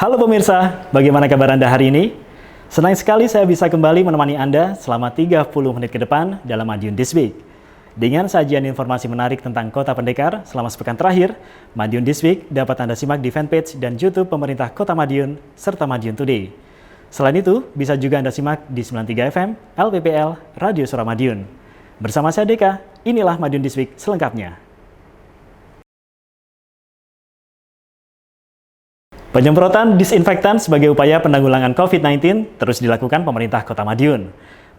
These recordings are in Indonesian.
Halo pemirsa, bagaimana kabar Anda hari ini? Senang sekali saya bisa kembali menemani Anda selama 30 menit ke depan dalam Madiun This Week. Dengan sajian informasi menarik tentang Kota Pendekar selama sepekan terakhir, Madiun This Week dapat Anda simak di fanpage dan YouTube pemerintah Kota Madiun, serta Madiun Today. Selain itu, bisa juga Anda simak di 93 FM, LPPL, Radio Suara Madiun. Bersama saya Deka, inilah Madiun This Week selengkapnya. Penyemprotan disinfektan sebagai upaya penanggulangan COVID-19 terus dilakukan pemerintah Kota Madiun.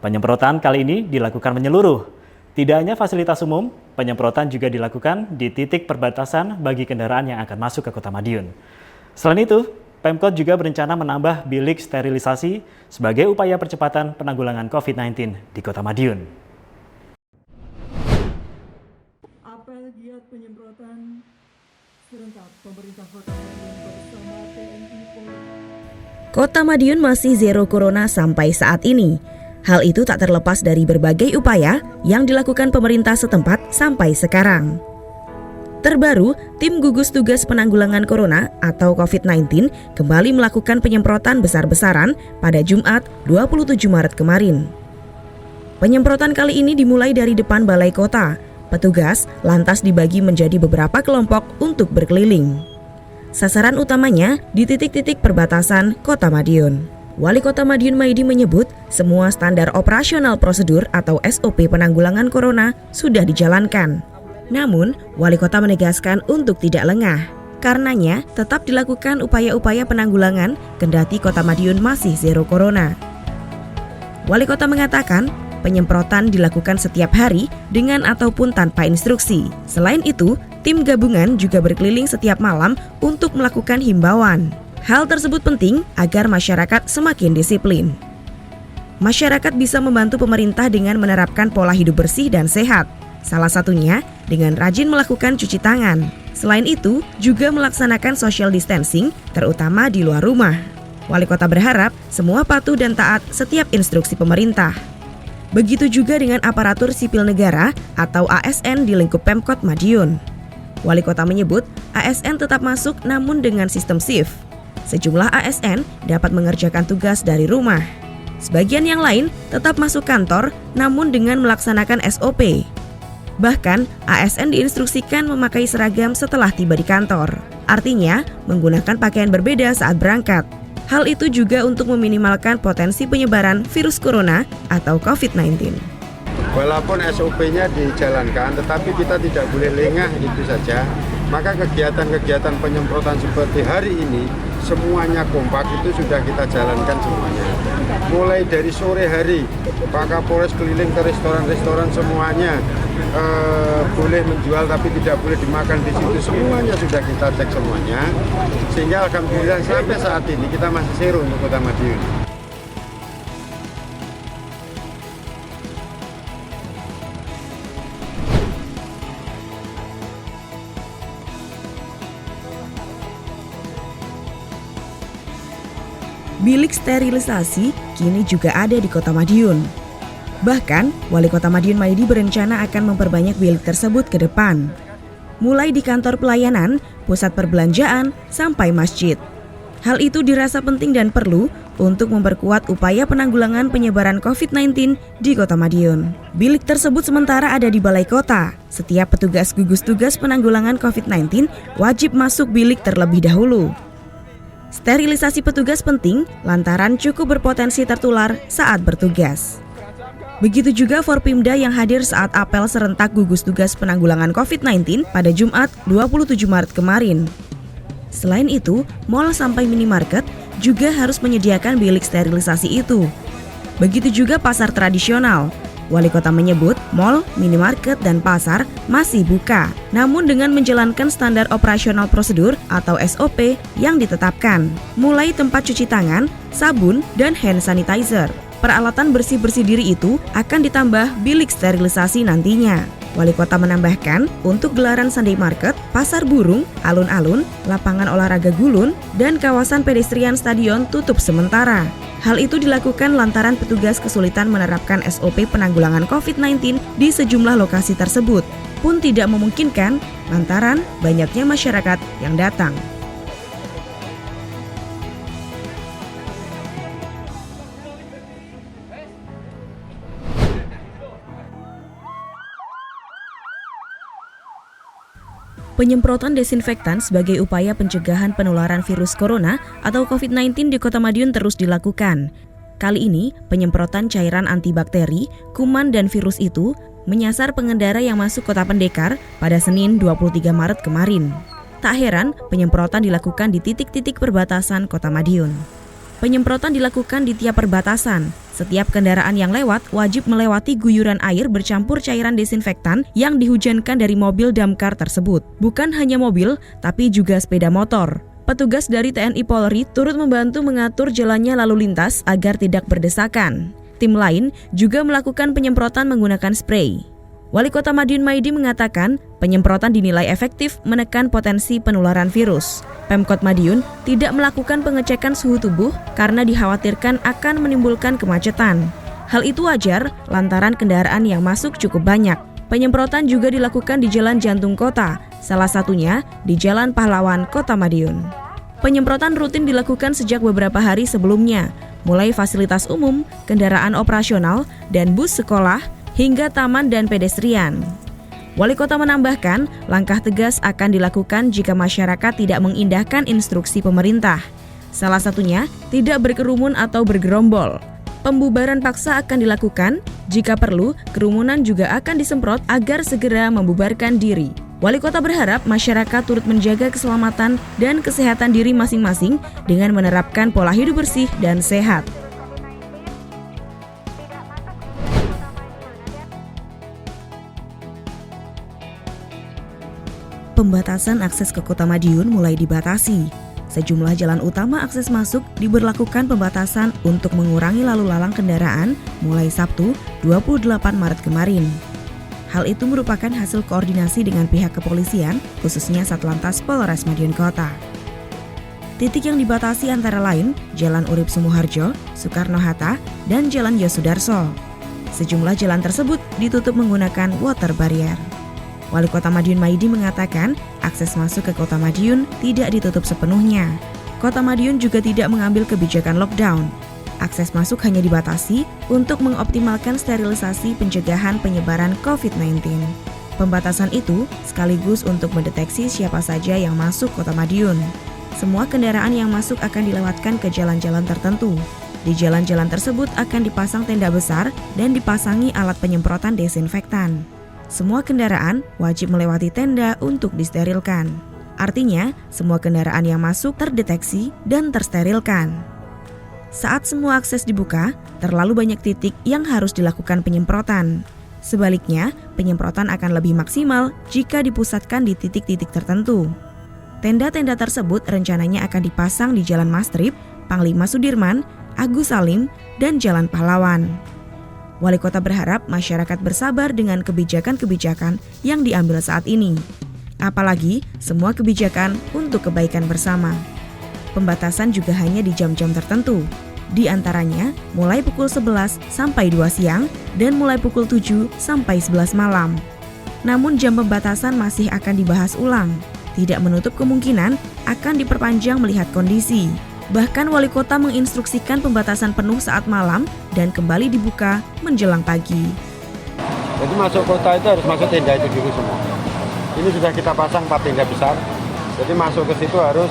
Penyemprotan kali ini dilakukan menyeluruh. Tidak hanya fasilitas umum, penyemprotan juga dilakukan di titik perbatasan bagi kendaraan yang akan masuk ke Kota Madiun. Selain itu, Pemkot juga berencana menambah bilik sterilisasi sebagai upaya percepatan penanggulangan COVID-19 di Kota Madiun. Apel giat penyemprotan serentak pemerintah Kota Madiun bersama TNI Polri. Kota Madiun masih zero corona sampai saat ini. Hal itu tak terlepas dari berbagai upaya yang dilakukan pemerintah setempat sampai sekarang. Terbaru, tim gugus tugas penanggulangan corona atau COVID-19 kembali melakukan penyemprotan besar-besaran pada Jumat 27 Maret kemarin. Penyemprotan kali ini dimulai dari depan Balai Kota. Petugas lantas dibagi menjadi beberapa kelompok untuk berkeliling. Sasaran utamanya di titik-titik perbatasan Kota Madiun. Wali Kota Madiun Maidi menyebut semua standar operasional prosedur atau SOP penanggulangan corona sudah dijalankan. Namun, Wali Kota menegaskan untuk tidak lengah. Karenanya, tetap dilakukan upaya-upaya penanggulangan kendati Kota Madiun masih zero corona. Wali Kota mengatakan, penyemprotan dilakukan setiap hari dengan ataupun tanpa instruksi. Selain itu, tim gabungan juga berkeliling setiap malam untuk melakukan himbauan. Hal tersebut penting agar masyarakat semakin disiplin. Masyarakat bisa membantu pemerintah dengan menerapkan pola hidup bersih dan sehat. Salah satunya dengan rajin melakukan cuci tangan. Selain itu, juga melaksanakan social distancing, terutama di luar rumah. Wali Kota berharap semua patuh dan taat setiap instruksi pemerintah. Begitu juga dengan aparatur sipil negara atau ASN di lingkup Pemkot Madiun. Wali Kota menyebut ASN tetap masuk namun dengan sistem shift. Sejumlah ASN dapat mengerjakan tugas dari rumah. Sebagian yang lain tetap masuk kantor namun dengan melaksanakan SOP. Bahkan ASN diinstruksikan memakai seragam setelah tiba di kantor. Artinya menggunakan pakaian berbeda saat berangkat. Hal itu juga untuk meminimalkan potensi penyebaran virus corona atau COVID-19. Walaupun SOP-nya dijalankan, tetapi kita tidak boleh lengah itu saja. Maka kegiatan-kegiatan penyemprotan seperti hari ini, semuanya kompak itu sudah kita jalankan semuanya. Mulai dari sore hari, Pak Kapolres keliling ke restoran-restoran semuanya. Boleh menjual tapi tidak boleh dimakan di situ, semuanya sudah kita cek semuanya. Sehingga alhamdulillah sampai saat ini kita masih zero untuk Kota Madiun. Bilik sterilisasi kini juga ada di Kota Madiun. Bahkan, Wali Kota Madiun Maidi berencana akan memperbanyak bilik tersebut ke depan. Mulai di kantor pelayanan, pusat perbelanjaan, sampai masjid. Hal itu dirasa penting dan perlu untuk memperkuat upaya penanggulangan penyebaran COVID-19 di Kota Madiun. Bilik tersebut sementara ada di Balai Kota. Setiap petugas gugus tugas penanggulangan COVID-19 wajib masuk bilik terlebih dahulu. Sterilisasi petugas penting lantaran cukup berpotensi tertular saat bertugas. Begitu juga Forpimda yang hadir saat apel serentak gugus tugas penanggulangan COVID-19 pada Jumat 27 Maret kemarin. Selain itu, mal sampai minimarket juga harus menyediakan bilik sterilisasi itu. Begitu juga pasar tradisional. Wali Kota menyebut mal, minimarket, dan pasar masih buka, namun dengan menjalankan standar operasional prosedur atau SOP yang ditetapkan, mulai tempat cuci tangan, sabun, dan hand sanitizer. Peralatan bersih-bersih diri itu akan ditambah bilik sterilisasi nantinya. Wali Kota menambahkan, untuk gelaran Sunday Market, pasar burung, alun-alun, lapangan olahraga gulun, dan kawasan pedestrian stadion tutup sementara. Hal itu dilakukan lantaran petugas kesulitan menerapkan SOP penanggulangan COVID-19 di sejumlah lokasi tersebut, pun tidak memungkinkan lantaran banyaknya masyarakat yang datang. Penyemprotan desinfektan sebagai upaya pencegahan penularan virus corona atau COVID-19 di Kota Madiun terus dilakukan. Kali ini, penyemprotan cairan antibakteri, kuman, dan virus itu menyasar pengendara yang masuk Kota Pendekar pada Senin 23 Maret kemarin. Tak heran, penyemprotan dilakukan di titik-titik perbatasan Kota Madiun. Penyemprotan dilakukan di tiap perbatasan. Setiap kendaraan yang lewat wajib melewati guyuran air bercampur cairan desinfektan yang dihujankan dari mobil damkar tersebut. Bukan hanya mobil, tapi juga sepeda motor. Petugas dari TNI Polri turut membantu mengatur jalannya lalu lintas agar tidak berdesakan. Tim lain juga melakukan penyemprotan menggunakan spray. Wali Kota Madiun Maidi mengatakan penyemprotan dinilai efektif menekan potensi penularan virus. Pemkot Madiun tidak melakukan pengecekan suhu tubuh karena dikhawatirkan akan menimbulkan kemacetan. Hal itu wajar lantaran kendaraan yang masuk cukup banyak. Penyemprotan juga dilakukan di jalan jantung kota, salah satunya di Jalan Pahlawan, Kota Madiun. Penyemprotan rutin dilakukan sejak beberapa hari sebelumnya, mulai fasilitas umum, kendaraan operasional, dan bus sekolah, hingga taman dan pedestrian. Wali Kota menambahkan, langkah tegas akan dilakukan jika masyarakat tidak mengindahkan instruksi pemerintah. Salah satunya, tidak berkerumun atau bergerombol. Pembubaran paksa akan dilakukan, jika perlu, kerumunan juga akan disemprot agar segera membubarkan diri. Wali Kota berharap masyarakat turut menjaga keselamatan dan kesehatan diri masing-masing dengan menerapkan pola hidup bersih dan sehat. Pembatasan akses ke Kota Madiun mulai dibatasi. Sejumlah jalan utama akses masuk diberlakukan pembatasan untuk mengurangi lalu lalang kendaraan mulai Sabtu 28 Maret kemarin. Hal itu merupakan hasil koordinasi dengan pihak kepolisian, khususnya Satlantas Polres Madiun Kota. Titik yang dibatasi antara lain Jalan Urip Sumuharjo, Soekarno-Hatta, dan Jalan Yosudarso. Sejumlah jalan tersebut ditutup menggunakan water barrier. Wali Kota Madiun Maidi mengatakan akses masuk ke Kota Madiun tidak ditutup sepenuhnya. Kota Madiun juga tidak mengambil kebijakan lockdown. Akses masuk hanya dibatasi untuk mengoptimalkan sterilisasi pencegahan penyebaran COVID-19. Pembatasan itu sekaligus untuk mendeteksi siapa saja yang masuk Kota Madiun. Semua kendaraan yang masuk akan dilewatkan ke jalan-jalan tertentu. Di jalan-jalan tersebut akan dipasang tenda besar dan dipasangi alat penyemprotan desinfektan. Semua kendaraan wajib melewati tenda untuk disterilkan. Artinya, semua kendaraan yang masuk terdeteksi dan tersterilkan. Saat semua akses dibuka, terlalu banyak titik yang harus dilakukan penyemprotan. Sebaliknya, penyemprotan akan lebih maksimal jika dipusatkan di titik-titik tertentu. Tenda-tenda tersebut rencananya akan dipasang di Jalan Mastrip, Panglima Sudirman, Agus Salim, dan Jalan Pahlawan. Wali Kota berharap masyarakat bersabar dengan kebijakan-kebijakan yang diambil saat ini. Apalagi semua kebijakan untuk kebaikan bersama. Pembatasan juga hanya di jam-jam tertentu. Di antaranya mulai pukul 11 sampai 2 siang dan mulai pukul 7 sampai 11 malam. Namun jam pembatasan masih akan dibahas ulang. Tidak menutup kemungkinan akan diperpanjang melihat kondisi. Bahkan Wali Kota menginstruksikan pembatasan penuh saat malam dan kembali dibuka menjelang pagi. Jadi masuk kota itu harus masuk tenda itu dulu semua. Ini sudah kita pasang 4 tenda besar. Jadi masuk ke situ harus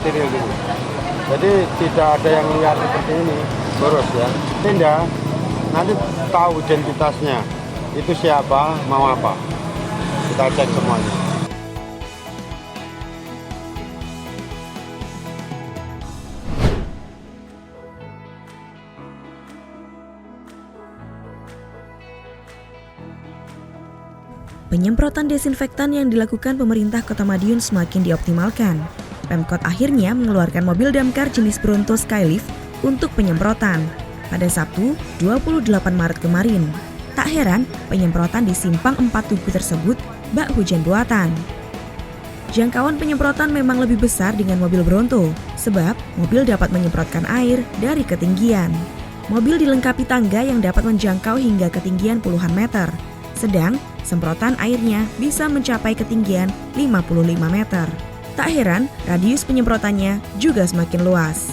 steril dulu. Jadi tidak ada yang liar seperti ini, boros ya. Tenda nanti tahu identitasnya, itu siapa, mau apa. Kita cek semuanya. Penyemprotan desinfektan yang dilakukan pemerintah Kota Madiun semakin dioptimalkan. Pemkot akhirnya mengeluarkan mobil damkar jenis Bronto Skylift untuk penyemprotan pada Sabtu 28 Maret kemarin. Tak heran, penyemprotan di Simpang 4 Tugu tersebut bak hujan buatan. Jangkauan penyemprotan memang lebih besar dengan mobil Bronto, sebab mobil dapat menyemprotkan air dari ketinggian. Mobil dilengkapi tangga yang dapat menjangkau hingga ketinggian puluhan meter. Sedang semprotan airnya bisa mencapai ketinggian 55 meter. Tak heran, radius penyemprotannya juga semakin luas.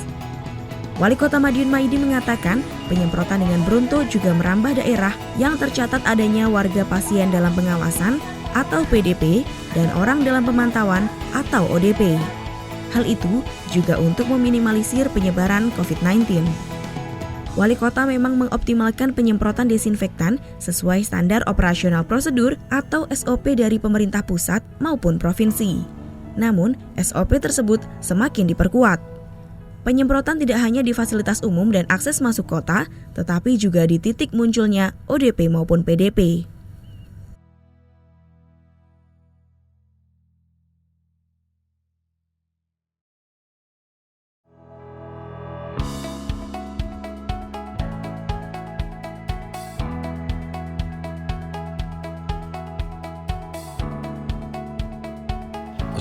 Wali Kota Madiun Maidi mengatakan, penyemprotan dengan Bronto juga merambah daerah yang tercatat adanya warga pasien dalam pengawasan atau PDP dan orang dalam pemantauan atau ODP. Hal itu juga untuk meminimalisir penyebaran COVID-19. Wali kota memang mengoptimalkan penyemprotan desinfektan sesuai standar operasional prosedur atau SOP dari pemerintah pusat maupun provinsi. Namun, SOP tersebut semakin diperkuat. Penyemprotan tidak hanya di fasilitas umum dan akses masuk kota, tetapi juga di titik munculnya ODP maupun PDP.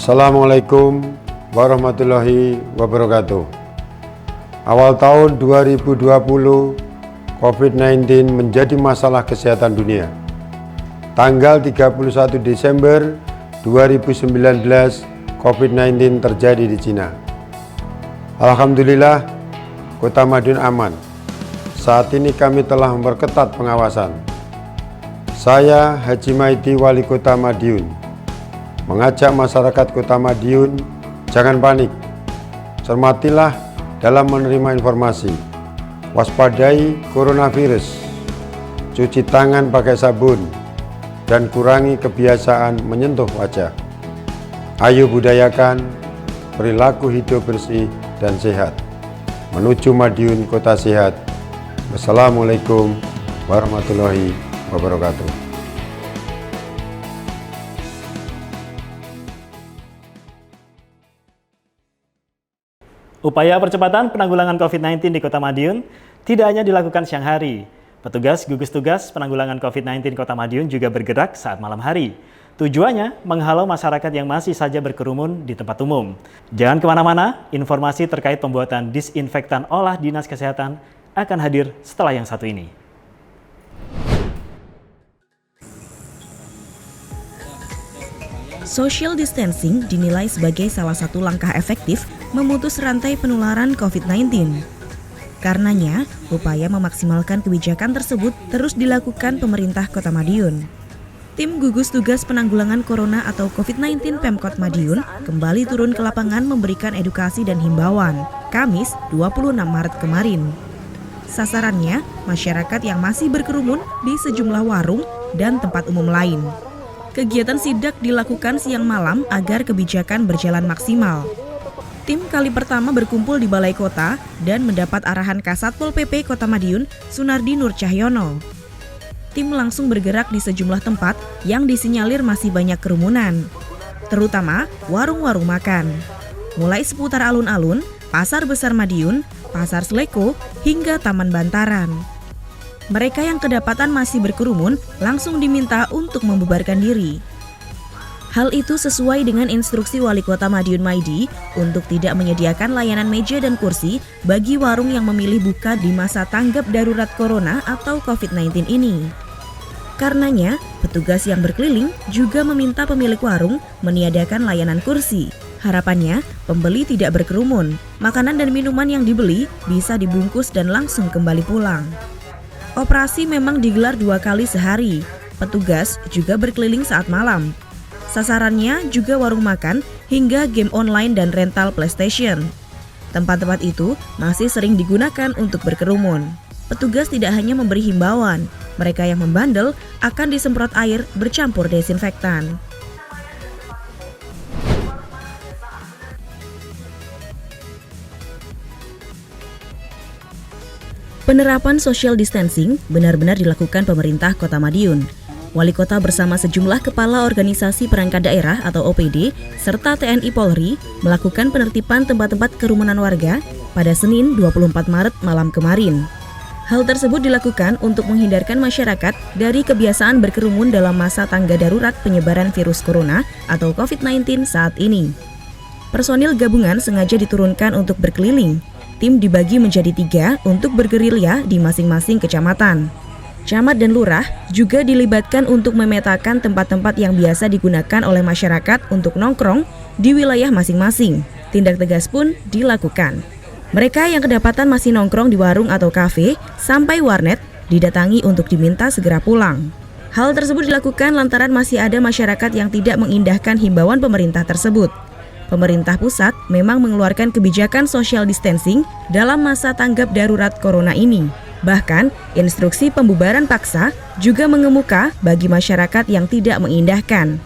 Assalamualaikum warahmatullahi wabarakatuh. Awal tahun 2020, COVID-19 menjadi masalah kesehatan dunia. Tanggal 31 Desember 2019, COVID-19 terjadi di Cina. Alhamdulillah, Kota Madiun aman. Saat ini kami telah memperketat pengawasan. Saya Haji Maidi, Wali Kota Madiun, mengajak masyarakat Kota Madiun jangan panik, cermatilah dalam menerima informasi, waspadai coronavirus, cuci tangan pakai sabun, dan kurangi kebiasaan menyentuh wajah. Ayo budayakan perilaku hidup bersih dan sehat, menuju Madiun Kota Sehat. Wassalamualaikum warahmatullahi wabarakatuh. Upaya percepatan penanggulangan COVID-19 di Kota Madiun tidak hanya dilakukan siang hari. Petugas gugus tugas penanggulangan COVID-19 Kota Madiun juga bergerak saat malam hari. Tujuannya menghalau masyarakat yang masih saja berkerumun di tempat umum. Jangan kemana-mana, informasi terkait pembuatan disinfektan olah Dinas Kesehatan akan hadir setelah yang satu ini. Social distancing dinilai sebagai salah satu langkah efektif memutus rantai penularan COVID-19. Karenanya, upaya memaksimalkan kebijakan tersebut terus dilakukan pemerintah Kota Madiun. Tim gugus tugas penanggulangan corona atau COVID-19 Pemkot Madiun kembali turun ke lapangan memberikan edukasi dan himbauan, Kamis 26 Maret kemarin. Sasarannya, masyarakat yang masih berkerumun di sejumlah warung dan tempat umum lain. Kegiatan sidak dilakukan siang malam agar kebijakan berjalan maksimal. Tim kali pertama berkumpul di Balai Kota dan mendapat arahan Kasatpol PP Kota Madiun, Sunardi Nur Cahyono. Tim langsung bergerak di sejumlah tempat yang disinyalir masih banyak kerumunan, terutama warung-warung makan. Mulai seputar alun-alun, Pasar Besar Madiun, Pasar Sleko, hingga Taman Bantaran. Mereka yang kedapatan masih berkerumun langsung diminta untuk membubarkan diri. Hal itu sesuai dengan instruksi Wali Kota Madiun Maidi untuk tidak menyediakan layanan meja dan kursi bagi warung yang memilih buka di masa tanggap darurat corona atau COVID-19 ini. Karenanya, petugas yang berkeliling juga meminta pemilik warung meniadakan layanan kursi. Harapannya, pembeli tidak berkerumun, makanan dan minuman yang dibeli bisa dibungkus dan langsung kembali pulang. Operasi memang digelar 2 kali sehari. Petugas juga berkeliling saat malam. Sasarannya juga warung makan hingga game online dan rental PlayStation. Tempat-tempat itu masih sering digunakan untuk berkerumun. Petugas tidak hanya memberi himbauan, mereka yang membandel akan disemprot air bercampur desinfektan. Penerapan social distancing benar-benar dilakukan pemerintah Kota Madiun. Wali Kota bersama sejumlah kepala organisasi perangkat daerah atau OPD serta TNI Polri melakukan penertiban tempat-tempat kerumunan warga pada Senin 24 Maret malam kemarin. Hal tersebut dilakukan untuk menghindarkan masyarakat dari kebiasaan berkerumun dalam masa tangga darurat penyebaran virus corona atau COVID-19 saat ini. Personil gabungan sengaja diturunkan untuk berkeliling. Tim dibagi menjadi 3 untuk bergerilya di masing-masing kecamatan. Camat dan lurah juga dilibatkan untuk memetakan tempat-tempat yang biasa digunakan oleh masyarakat untuk nongkrong di wilayah masing-masing. Tindak tegas pun dilakukan. Mereka yang kedapatan masih nongkrong di warung atau kafe sampai warnet didatangi untuk diminta segera pulang. Hal tersebut dilakukan lantaran masih ada masyarakat yang tidak mengindahkan himbauan pemerintah tersebut. Pemerintah pusat memang mengeluarkan kebijakan social distancing dalam masa tanggap darurat corona ini. Bahkan, instruksi pembubaran paksa juga mengemuka bagi masyarakat yang tidak mengindahkan.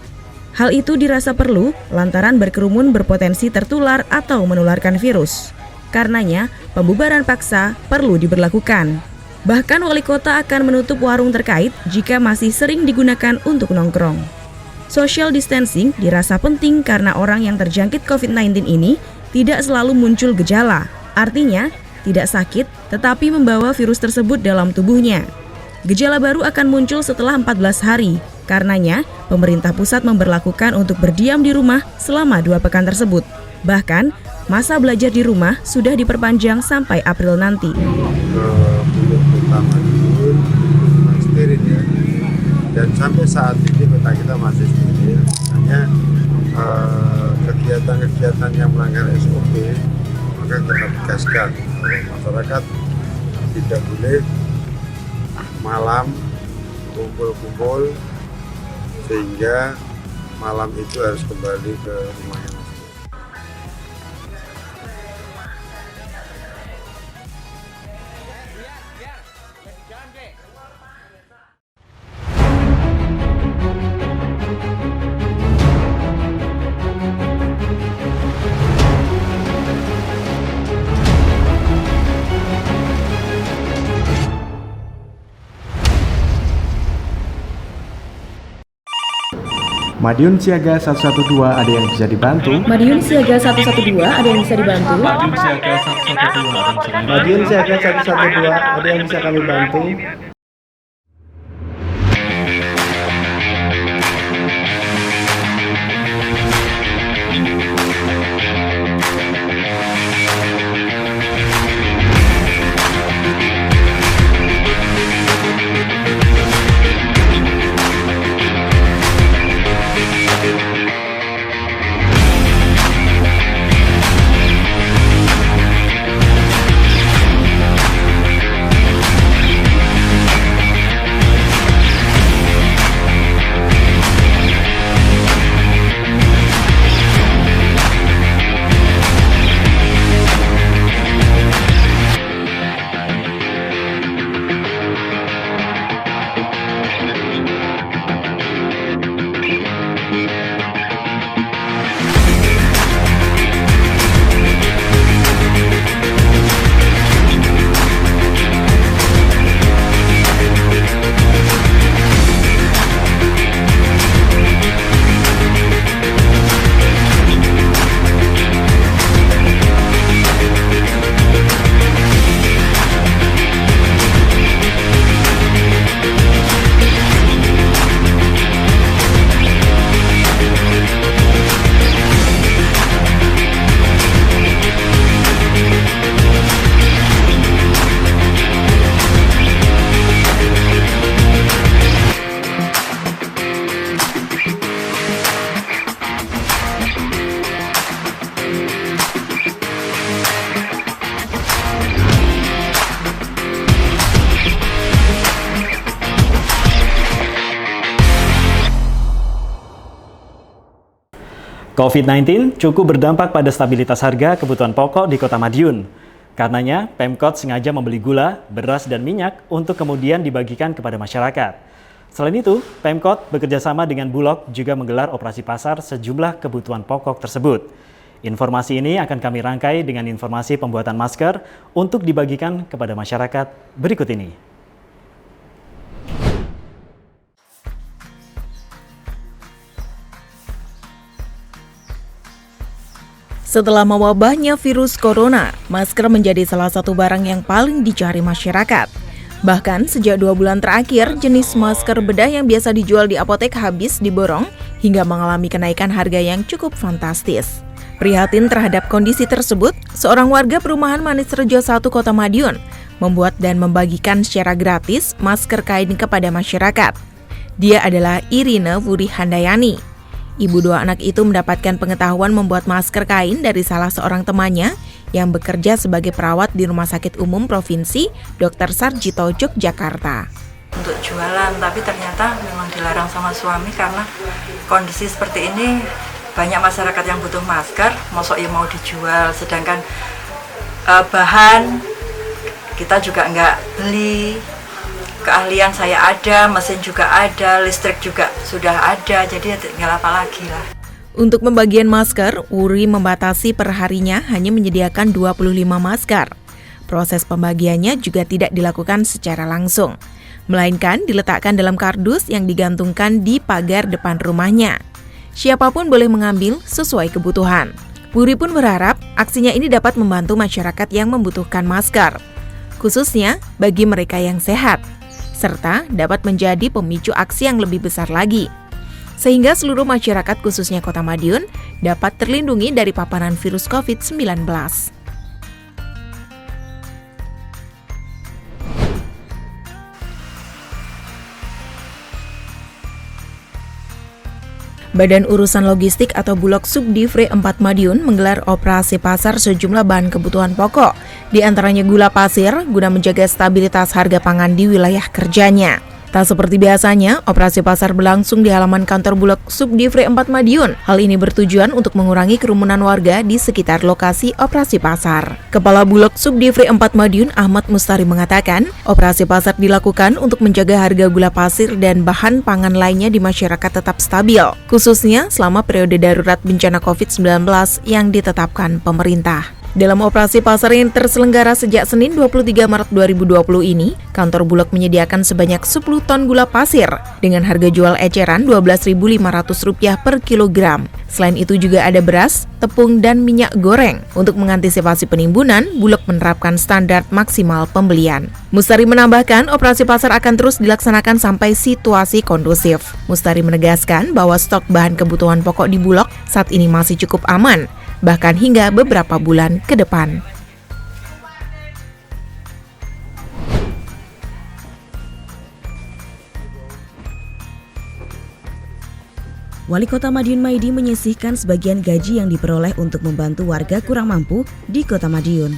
Hal itu dirasa perlu lantaran berkerumun berpotensi tertular atau menularkan virus. Karenanya, pembubaran paksa perlu diberlakukan. Bahkan wali kota akan menutup warung terkait jika masih sering digunakan untuk nongkrong. Social distancing dirasa penting karena orang yang terjangkit COVID-19 ini tidak selalu muncul gejala. Artinya, tidak sakit tetapi membawa virus tersebut dalam tubuhnya. Gejala baru akan muncul setelah 14 hari. Karenanya, pemerintah pusat memberlakukan untuk berdiam di rumah selama 2 pekan tersebut. Bahkan, masa belajar di rumah sudah diperpanjang sampai April nanti. Kota Madiun steril ya, dan sampai saat ini kota kita masih steril. Hanya kegiatan-kegiatan yang melanggar SOP maka kita tegaskan bahwa masyarakat tidak boleh malam kumpul-kumpul sehingga malam itu harus kembali ke rumahnya. Madiun Siaga 112, ada yang bisa dibantu? Madiun Siaga 112, ada yang bisa dibantu? Madiun Siaga 112, Madiun Siaga 112, ada yang bisa kami bantu? COVID-19 cukup berdampak pada stabilitas harga kebutuhan pokok di Kota Madiun. Karenanya, Pemkot sengaja membeli gula, beras, dan minyak untuk kemudian dibagikan kepada masyarakat. Selain itu, Pemkot bekerjasama dengan Bulog juga menggelar operasi pasar sejumlah kebutuhan pokok tersebut. Informasi ini akan kami rangkai dengan informasi pembuatan masker untuk dibagikan kepada masyarakat berikut ini. Setelah mewabahnya virus corona, masker menjadi salah satu barang yang paling dicari masyarakat. Bahkan sejak 2 bulan terakhir, jenis masker bedah yang biasa dijual di apotek habis diborong hingga mengalami kenaikan harga yang cukup fantastis. Prihatin terhadap kondisi tersebut, seorang warga perumahan Manisrejo 1 Kota Madiun membuat dan membagikan secara gratis masker kain kepada masyarakat. Dia adalah Irina Wuri Handayani. Ibu 2 anak itu mendapatkan pengetahuan membuat masker kain dari salah seorang temannya yang bekerja sebagai perawat di Rumah Sakit Umum Provinsi Dr. Sarjito, Yogyakarta. untuk jualan, tapi ternyata memang dilarang sama suami karena kondisi seperti ini banyak masyarakat yang butuh masker, mosok ya mau dijual, sedangkan bahan kita juga nggak beli, keahlian saya ada, mesin juga ada, listrik juga sudah ada, jadi tinggal apa lagi lah. Untuk pembagian masker, URI membatasi perharinya hanya menyediakan 25 masker. Proses pembagiannya juga tidak dilakukan secara langsung, melainkan diletakkan dalam kardus yang digantungkan di pagar depan rumahnya. Siapapun boleh mengambil sesuai kebutuhan. URI pun berharap aksinya ini dapat membantu masyarakat yang membutuhkan masker, khususnya bagi mereka yang sehat, serta dapat menjadi pemicu aksi yang lebih besar lagi, sehingga seluruh masyarakat khususnya Kota Madiun dapat terlindungi dari paparan virus COVID-19. Badan Urusan Logistik atau Bulog Subdivre 4 Madiun menggelar operasi pasar sejumlah bahan kebutuhan pokok, di antaranya gula pasir, guna menjaga stabilitas harga pangan di wilayah kerjanya. Tak seperti biasanya, operasi pasar berlangsung di halaman kantor Bulog Subdivre 4 Madiun. Hal ini bertujuan untuk mengurangi kerumunan warga di sekitar lokasi operasi pasar. Kepala Bulog Subdivre 4 Madiun, Ahmad Mustari, mengatakan, operasi pasar dilakukan untuk menjaga harga gula pasir dan bahan pangan lainnya di masyarakat tetap stabil, khususnya selama periode darurat bencana COVID-19 yang ditetapkan pemerintah. Dalam operasi pasar yang terselenggara sejak Senin 23 Maret 2020 ini, kantor Bulog menyediakan sebanyak 10 ton gula pasir dengan harga jual eceran Rp12.500 per kilogram. Selain itu juga ada beras, tepung, dan minyak goreng. Untuk mengantisipasi penimbunan, Bulog menerapkan standar maksimal pembelian. Mustari menambahkan, operasi pasar akan terus dilaksanakan sampai situasi kondusif. Mustari menegaskan bahwa stok bahan kebutuhan pokok di Bulog saat ini masih cukup aman, bahkan hingga beberapa bulan ke depan. Wali Kota Madiun Maidi menyisihkan sebagian gaji yang diperoleh untuk membantu warga kurang mampu di Kota Madiun.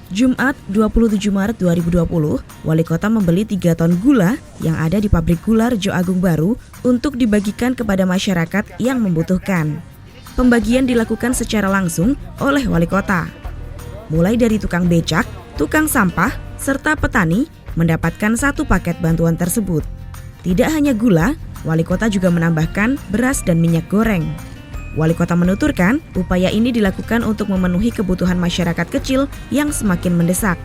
Jumat 27 Maret 2020, Wali Kota membeli 3 ton gula yang ada di pabrik gula Rejo Agung Baru untuk dibagikan kepada masyarakat yang membutuhkan. Pembagian dilakukan secara langsung oleh Wali Kota. Mulai dari tukang becak, tukang sampah, serta petani mendapatkan 1 paket bantuan tersebut. Tidak hanya gula, Wali Kota juga menambahkan beras dan minyak goreng. Wali Kota menuturkan, upaya ini dilakukan untuk memenuhi kebutuhan masyarakat kecil yang semakin mendesak.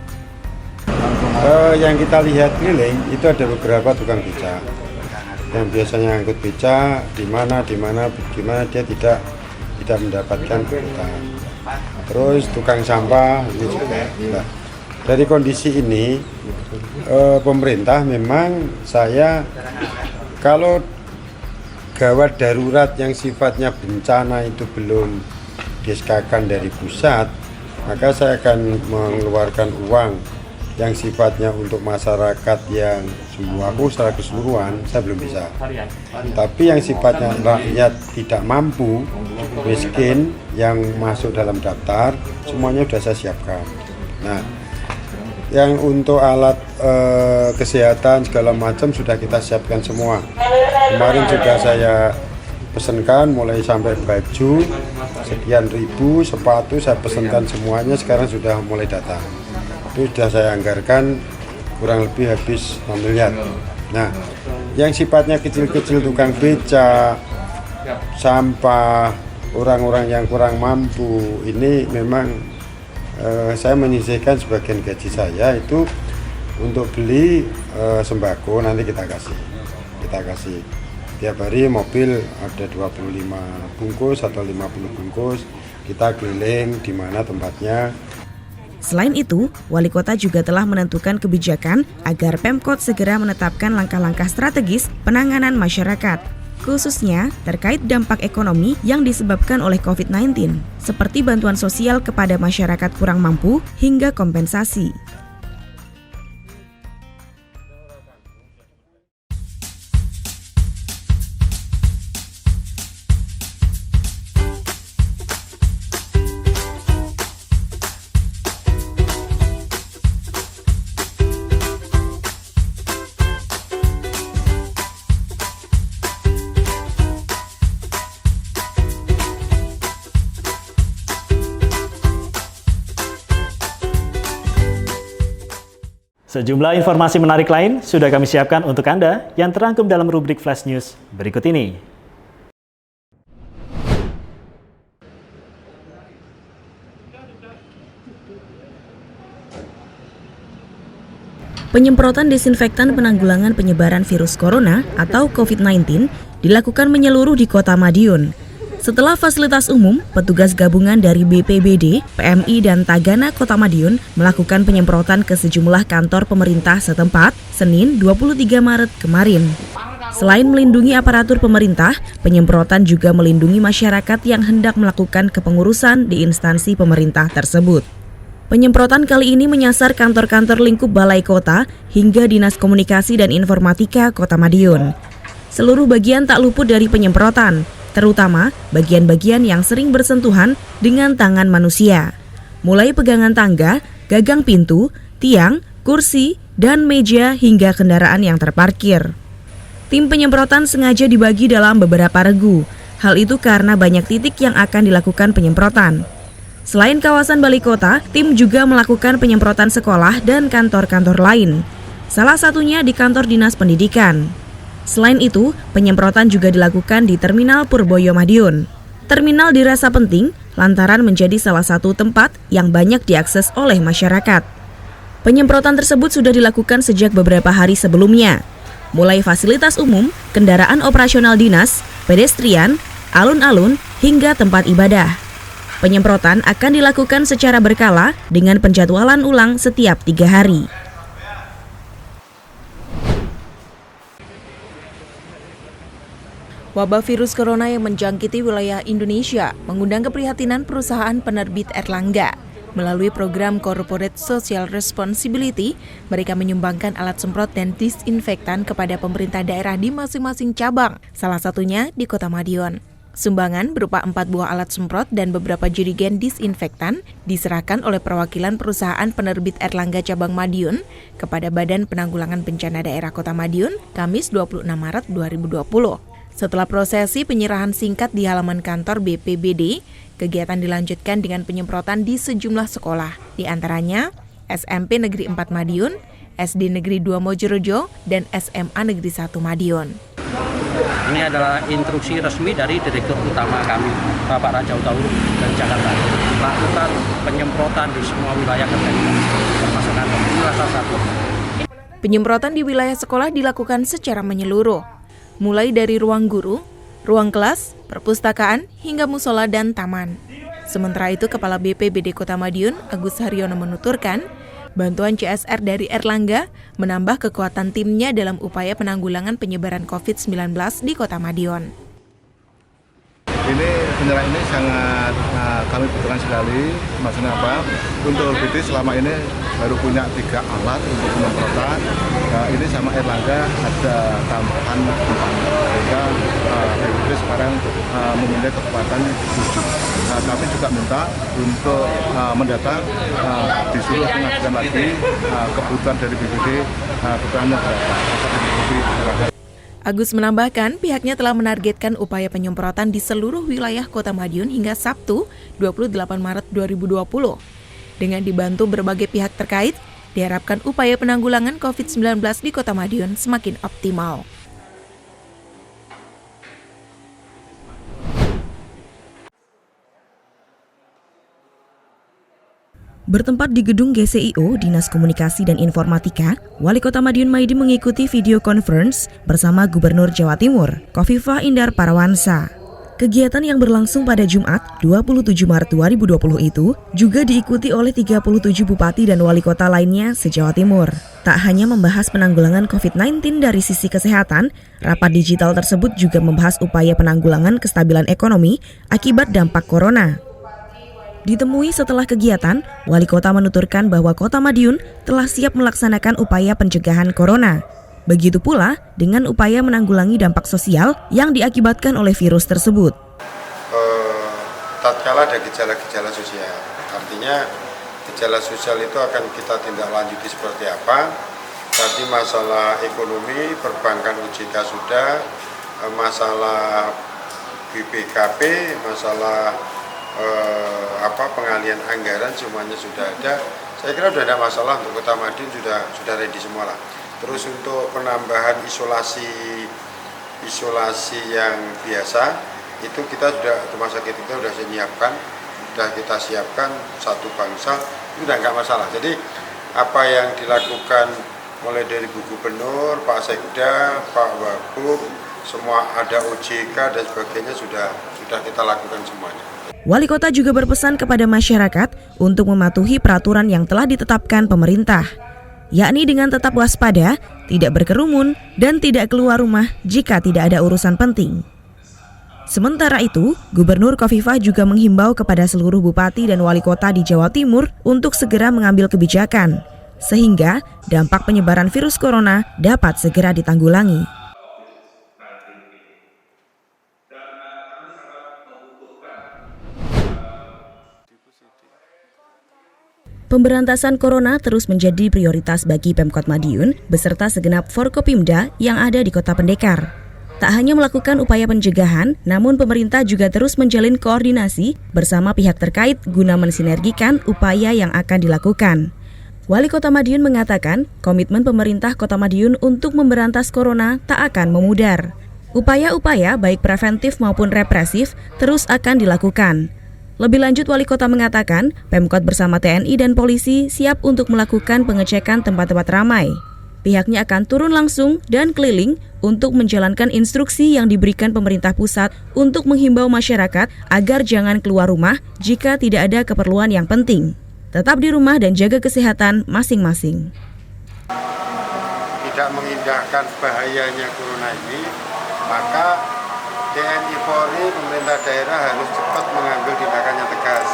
Yang kita lihat keliling itu ada beberapa tukang becak yang biasanya angkut becak di mana dia tidak mendapatkan kuota. Terus tukang sampah ini juga. Nah, dari kondisi ini pemerintah memang kalau gawat darurat yang sifatnya bencana itu belum diskakan dari pusat, maka saya akan mengeluarkan uang yang sifatnya untuk masyarakat yang secara keseluruhan saya belum bisa. Tapi yang sifatnya rakyat tidak mampu, miskin, yang masuk dalam daftar, semuanya sudah saya siapkan. Nah, yang untuk alat kesehatan segala macam sudah kita siapkan semua. Kemarin juga saya pesankan mulai sampai baju sekian ribu, sepatu saya pesankan semuanya, sekarang sudah mulai datang. Itu sudah saya anggarkan kurang lebih habis 6 miliar. Nah, yang sifatnya kecil-kecil, tukang beca, sampah, orang-orang yang kurang mampu, ini memang saya menyisihkan sebagian gaji saya itu untuk beli sembako, nanti kita kasih tiap hari mobil ada 25 bungkus atau 50 bungkus, kita keliling di mana tempatnya. Selain itu, Wali Kota juga telah menentukan kebijakan agar Pemkot segera menetapkan langkah-langkah strategis penanganan masyarakat, khususnya terkait dampak ekonomi yang disebabkan oleh COVID-19, seperti bantuan sosial kepada masyarakat kurang mampu hingga kompensasi. Sejumlah informasi menarik lain sudah kami siapkan untuk Anda yang terangkum dalam rubrik Flash News berikut ini. Penyemprotan desinfektan penanggulangan penyebaran virus corona atau COVID-19 dilakukan menyeluruh di Kota Madiun. Setelah fasilitas umum, petugas gabungan dari BPBD, PMI, dan Tagana Kota Madiun melakukan penyemprotan ke sejumlah kantor pemerintah setempat Senin 23 Maret kemarin. Selain melindungi aparatur pemerintah, penyemprotan juga melindungi masyarakat yang hendak melakukan kepengurusan di instansi pemerintah tersebut. Penyemprotan kali ini menyasar kantor-kantor lingkup Balai Kota hingga Dinas Komunikasi dan Informatika Kota Madiun. Seluruh bagian tak luput dari penyemprotan, terutama bagian-bagian yang sering bersentuhan dengan tangan manusia. Mulai pegangan tangga, gagang pintu, tiang, kursi, dan meja hingga kendaraan yang terparkir. Tim penyemprotan sengaja dibagi dalam beberapa regu. Hal itu karena banyak titik yang akan dilakukan penyemprotan. Selain kawasan Balai Kota, tim juga melakukan penyemprotan sekolah dan kantor-kantor lain. Salah satunya di kantor Dinas Pendidikan. Selain itu, penyemprotan juga dilakukan di Terminal Purboyo Madiun. Terminal dirasa penting lantaran menjadi salah satu tempat yang banyak diakses oleh masyarakat. Penyemprotan tersebut sudah dilakukan sejak beberapa hari sebelumnya. Mulai fasilitas umum, kendaraan operasional dinas, pedestrian, alun-alun, hingga tempat ibadah. Penyemprotan akan dilakukan secara berkala dengan penjadwalan ulang setiap 3 hari. Wabah virus corona yang menjangkiti wilayah Indonesia mengundang keprihatinan perusahaan penerbit Erlangga. Melalui program Corporate Social Responsibility, mereka menyumbangkan alat semprot dan disinfektan kepada pemerintah daerah di masing-masing cabang, salah satunya di Kota Madiun. Sumbangan berupa 4 buah alat semprot dan beberapa jerigen disinfektan diserahkan oleh perwakilan perusahaan penerbit Erlangga Cabang Madiun kepada Badan Penanggulangan Bencana Daerah Kota Madiun, Kamis 26 Maret 2020. Setelah prosesi penyerahan singkat di halaman kantor BPBD, kegiatan dilanjutkan dengan penyemprotan di sejumlah sekolah, di antaranya SMP Negeri 4 Madiun, SD Negeri 2 Mojorejo, dan SMA Negeri 1 Madiun. Ini adalah instruksi resmi dari Direktur Utama kami, Bapak Raja Utauru dan Jakarta. Lakukan penyemprotan di semua wilayah kendalian, termasuk kantor. Inilah salah satu. Penyemprotan di wilayah sekolah dilakukan secara menyeluruh, mulai dari ruang guru, ruang kelas, perpustakaan, hingga musola dan taman. Sementara itu, Kepala BPBD Kota Madiun, Agus Haryono menuturkan, bantuan CSR dari Erlangga menambah kekuatan timnya dalam upaya penanggulangan penyebaran COVID-19 di Kota Madiun. Ini penyerahan ini sangat kami butuhkan sekali. Maksudnya apa? Untuk BPBD selama ini baru punya 3 alat untuk penyemprotan. Ini sama Erlangga ada tambahan 4. Sehingga BPBD sekarang memiliki kekuatan 7. Kami juga minta untuk mendatang disuruh mengajukan lagi kebutuhan dari BPBD kekurangannya berapa. Agus menambahkan pihaknya telah menargetkan upaya penyemprotan di seluruh wilayah Kota Madiun hingga Sabtu 28 Maret 2020. Dengan dibantu berbagai pihak terkait, diharapkan upaya penanggulangan COVID-19 di Kota Madiun semakin optimal. Bertempat di gedung GCIO, Dinas Komunikasi dan Informatika, Wali Kota Madiun Maidi mengikuti video conference bersama Gubernur Jawa Timur, Khofifah Indar Parawansa. Kegiatan yang berlangsung pada Jumat 27 Maret 2020 itu juga diikuti oleh 37 bupati dan wali kota lainnya se-Jawa Timur. Tak hanya membahas penanggulangan COVID-19 dari sisi kesehatan, rapat digital tersebut juga membahas upaya penanggulangan kestabilan ekonomi akibat dampak corona. Ditemui setelah kegiatan, Wali Kota menuturkan bahwa Kota Madiun telah siap melaksanakan upaya pencegahan corona. Begitu pula dengan upaya menanggulangi dampak sosial yang diakibatkan oleh virus tersebut. Tatkala ada gejala-gejala sosial, artinya gejala sosial itu akan kita tindak lanjuti seperti apa. Tadi masalah ekonomi, perbankan OJK sudah, masalah BPKP, masalah pengalian anggaran semuanya sudah ada, Saya kira sudah ada masalah untuk Kota Madiun, sudah ready semua lah. Terus untuk penambahan isolasi yang biasa itu kita sudah, rumah sakit kita sudah kita siapkan satu bangsa, itu sudah nggak masalah. Jadi apa yang dilakukan mulai dari Bu Gubernur, Pak Sekda, Pak Wagub, semua ada OJK dan sebagainya sudah kita lakukan semuanya. Wali Kota juga berpesan kepada masyarakat untuk mematuhi peraturan yang telah ditetapkan pemerintah, yakni dengan tetap waspada, tidak berkerumun, dan tidak keluar rumah jika tidak ada urusan penting. Sementara itu, Gubernur Khofifah juga menghimbau kepada seluruh bupati dan wali kota di Jawa Timur untuk segera mengambil kebijakan, sehingga dampak penyebaran virus corona dapat segera ditanggulangi. Pemberantasan corona terus menjadi prioritas bagi Pemkot Madiun beserta segenap Forkopimda yang ada di Kota Pendekar. Tak hanya melakukan upaya pencegahan, namun pemerintah juga terus menjalin koordinasi bersama pihak terkait guna mensinergikan upaya yang akan dilakukan. Wali Kota Madiun mengatakan komitmen pemerintah Kota Madiun untuk memberantas corona tak akan memudar. Upaya-upaya baik preventif maupun represif terus akan dilakukan. Lebih lanjut, Wali Kota mengatakan Pemkot bersama TNI dan polisi siap untuk melakukan pengecekan tempat-tempat ramai. Pihaknya akan turun langsung dan keliling untuk menjalankan instruksi yang diberikan pemerintah pusat untuk menghimbau masyarakat agar jangan keluar rumah jika tidak ada keperluan yang penting. Tetap di rumah dan jaga kesehatan masing-masing. Tidak mengindahkan bahayanya corona ini, maka TNI Polri, pemerintah daerah harus cepat mengambil tindakan yang tegas.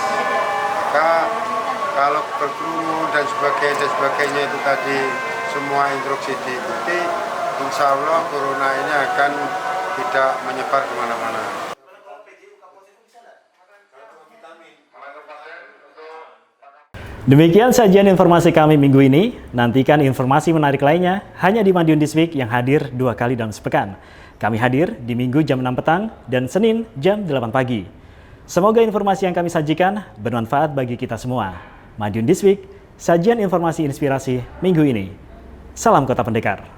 Maka kalau berkerumun dan sebagainya itu tadi semua instruksi diikuti, insya Allah corona ini akan tidak menyebar kemana-mana. Demikian sajian informasi kami minggu ini. Nantikan informasi menarik lainnya hanya di Madiun This Week yang hadir 2 kali dalam sepekan. Kami hadir di Minggu jam 6 petang dan Senin jam 8 pagi. Semoga informasi yang kami sajikan bermanfaat bagi kita semua. Madiun This Week, sajian informasi inspirasi minggu ini. Salam Kota Pendekar.